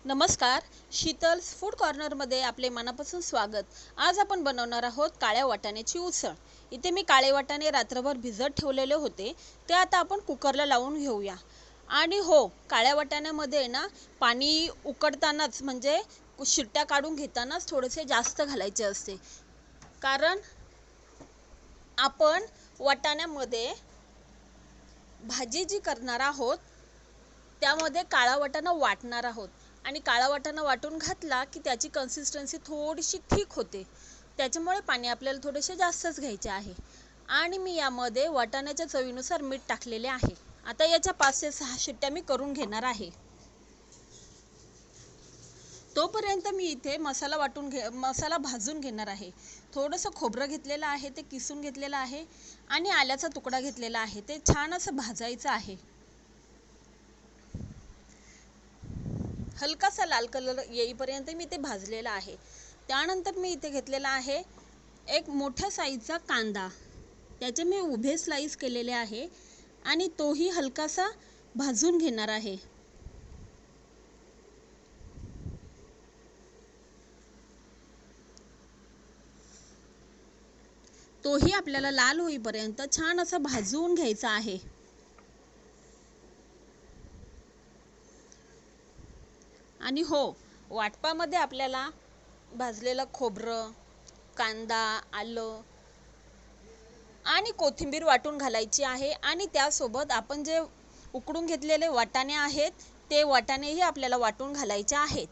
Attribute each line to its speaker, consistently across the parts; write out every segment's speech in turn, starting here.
Speaker 1: नमस्कार. शीतल्स फूड कॉर्नरमध्ये आपले मनापासून स्वागत. आज आपण बनवणार आहोत काळ्या वाटाण्याची उसळ. इथे मी काळे वाटाणे रात्रभर भिजत ठेवलेले होते, ते आता आपण कुकरला लावून घेऊया. आणि हो, काळ्या वाटाण्यामध्ये ना पाणी उकडतानाच म्हणजे शिट्ट्या काढून घेतानाच थोडेसे जास्त घालायचे असते, कारण आपण वाटाण्यामध्ये भाजी जी करणार आहोत त्यामध्ये काळा वाटाणा वाटणार आहोत. आणि काळा वाटाणा वाटून घातला की त्याची कन्सिस्टन्सी थोडीशी ठीक होते, त्याच्यामुळे पाणी आपल्याला थोडेसे जास्तच घ्यायचे आहे. आणि मी यामध्ये वाटाण्याच्या चवीनुसार मीठ टाकलेले आहे. आता याच्या 5 ते 6 शिट्ट्या मी करून घेणार आहे. तोपर्यंत मी इथे मसाला भाजून घेणार आहे. थोडंसं खोबरं घेतलेलं आहे, ते किसून घेतलेलं आहे. आणि आल्याचा तुकडा घेतलेला आहे, ते छान असं भाजायचं आहे. हलकासा लाल कलर येईपर्यंत मी ते भाजलेलं आहे. त्यानंतर मी इथे घेतलेला आहे एक मोठ्या साईजचा कांदा, त्याचे मी उभे स्लाइस केलेले आहे आणि तोही हलकासा भाजून घेणार आहे. तोही आपल्याला लाल होईपर्यंत छान असा भाजून घ्यायचा आहे. आणि हो, वाटपामध्ये आपल्याला भाजलेलं खोबरं, कांदा, आलं आणि कोथिंबीर वाटून घालायची आहे. आणि त्यासोबत आपण जे उकडून घेतलेले वाटाणे आहेत, ते वाटाणेही आपल्याला वाटून घालायचे आहेत.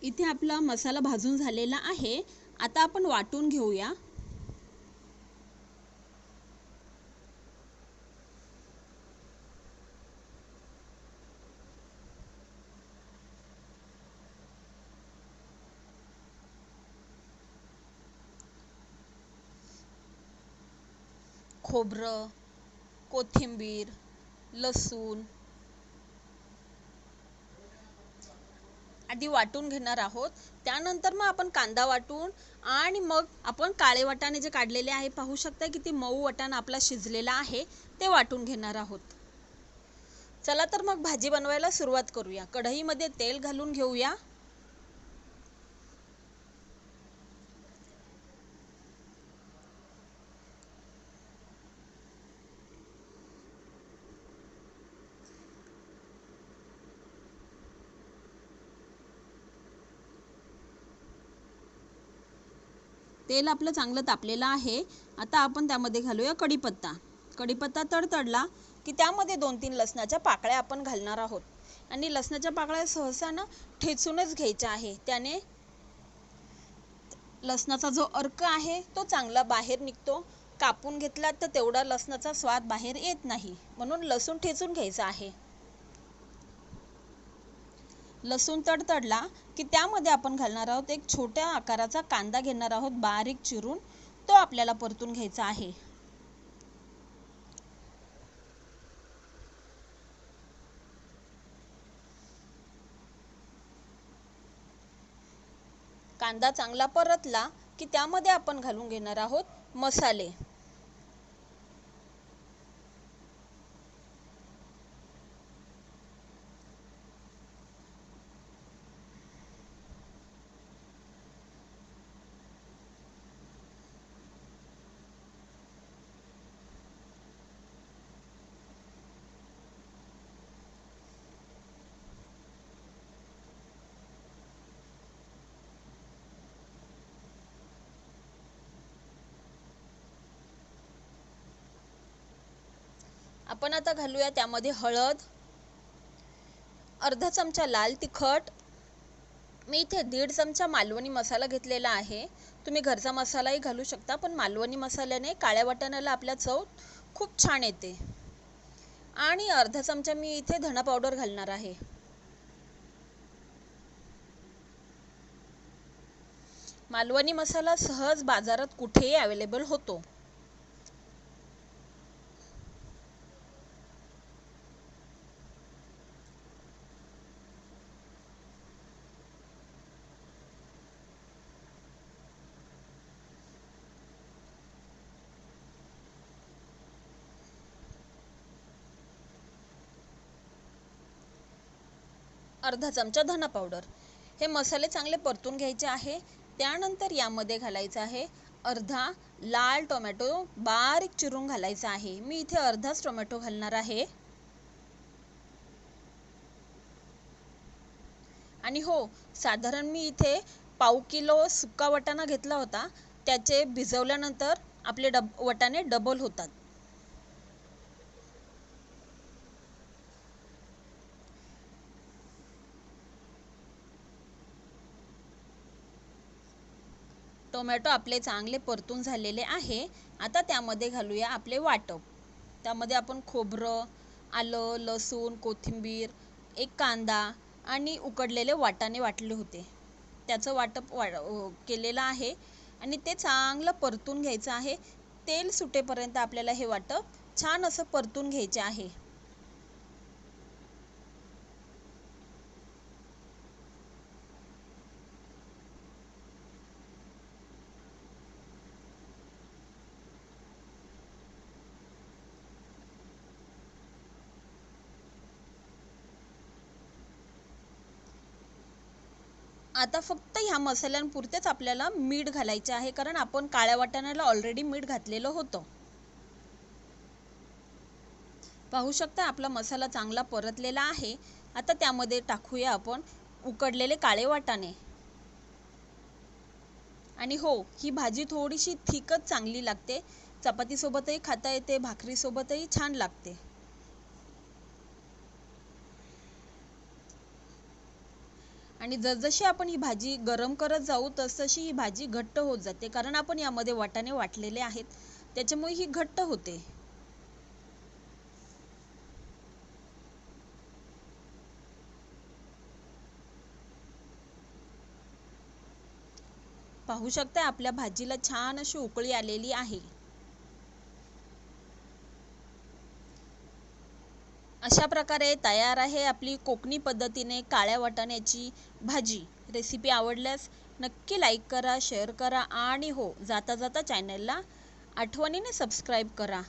Speaker 1: इथे आपला मसाला भाजून झालेला आहे. आता आपण वाटून घेऊया. खोबरं, कोथिंबीर, लसूण आधी वाटून घेणार आहोत. त्यानंतर मग आपण कांदा वाटून आणि मग आपण काळे वाटाणे जे काढलेले आहे, पाहू शकता किती मऊ वाटाणा आपला शिजलेला आहे, ते वाटून घेणार आहोत. चला तर मग भाजी बनवायला सुरुवात करूया. कढईमध्ये तेल घालून घेऊया. तेल आपलं चांगलं तापलेलं आहे. आता आपण त्यामध्ये घालूया कढीपत्ता. कढीपत्ता तडतडला की त्यामध्ये 2-3 लसणाच्या पाकळ्या आपण घालणार आहोत. आणि लसणाच्या पाकळ्या सहसा ना ठेचूनच घ्यायच्या आहे, त्याने लसणाचा जो अर्क आहे तो चांगला बाहेर निघतो. कापून घेतला तर तेवढा लसणाचा स्वाद बाहेर येत नाही, म्हणून लसूण ठेचून घ्यायचा आहे. लसूण तडतडला की त्यामध्ये आपण घालणार आहोत एक छोट्या आकाराचा कांदा घेणार आहोत, बारीक चिरून. तो आपल्याला परतून घ्यायचा आहे. कांदा चांगला परतला की त्यामध्ये आपण घालून घेणार आहोत मसाले. आपण आता घालूया त्यामध्ये हळद, अर्धा चमचा लाल तिखट. मी इथे 1.5 चमचा मालवणी मसाला घेतलेला आहे. तुम्ही घरचा मसालाही घालू शकता, पण मालवणी मसाल्याने काळ्या वाटाण्याला आपल्या चव खूप छान येते. आणि अर्धा चमचा मी इथे धना पावडर घालणार आहे. मालवणी मसाला सहज बाजारात कुठेही अवेलेबल होतो. अर्धा चमचा धना पावडर. हे मसाले चांगले परतून घ्यायचे आहे. त्यानंतर यामध्ये घालायचं आहे अर्धा लाल टोमॅटो बारीक चिरून घालायचा आहे. मी इथे अर्धाच टोमॅटो घालणार आहे. आणि हो, साधारण मी इथे पाव किलो सुका वाटाणा घेतला होता. त्याचे भिजवल्यानंतर आपले वाटाणे डबल होतात. टोमॅटो आपले चांगले परतून झालेले आहे. आता त्यामध्ये घालूया आपले वाटप. त्यामध्ये आपण खोबरं, आलं, लसूण, कोथिंबीर, एक कांदा आणि उकडलेले वाटाणे वाटले होते, त्याचं वाटप केलेलं आहे. आणि ते चांगलं परतून घ्यायचं आहे. तेल सुटेपर्यंत आपल्याला हे वाटप छान असं परतून घ्यायचे आहे. आता फक्त ह्या मसाल्यांपुरतेच आपल्याला मीठ घालायचे आहे, कारण आपण काळ्या वाटाण्याला ऑलरेडी मीठ घातलेलं होतं. पाहू शकता आपला मसाला चांगला परतलेला आहे. आता त्यामध्ये टाकूया आपण उकडलेले काळे वाटाणे. आणि हो, ही भाजी थोडीशी थिकच चांगली लागते. चपातीसोबतही खाता येते, भाकरीसोबतही छान लागते. आणि जसजशी आपण ही भाजी गरम करत जाऊ तसतशी ही भाजी घट्ट होत जाते, कारण आपण यामध्ये वाटाणे वाटलेले आहेत, त्याच्यामुळे ही घट्ट होते. पाहू शकता आपल्या भाजीला छान अशी उकळी आलेली आहे. अशा प्रकारे तयार आहे आपली कोकणी पद्धतीने काळ्या वाटाण्याची भाजी. रेसिपी आवडल्यास नक्की लाईक करा, शेअर करा आणि हो, जाता जाता चॅनलला आठवणीने सबस्क्राईब करा.